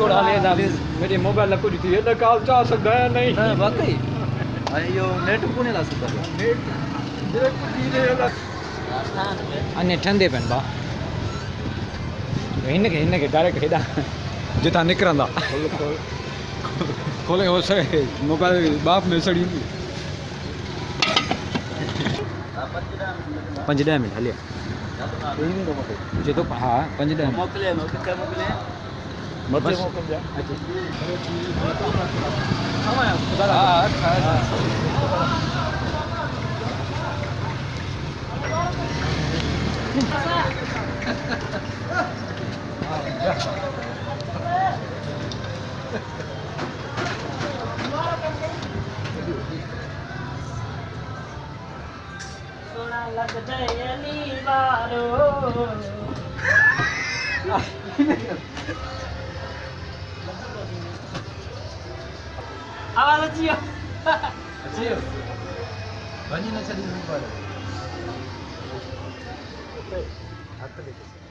छोड़ा लेना मेरे मोबाइल कुछ थी ये कॉल चा सकदा है नहीं ना वाकई अयो नेट कोने ला सकदा नेट डायरेक्ट कुछ दे देगा अन्य ठंडे पन बा इनके डायरेक्ट हेदा जिता निकरंदा खोले हो सके मोबाइल बाप में सड़ी 5-10 मिनट हलिया जे तो हाँ 5-10 मोकले किथे मोकले मथे मोकल जा सोना लग जाए बारो आवाज अच्छी अच्छी बनी न चली ऊपर हाथ लेके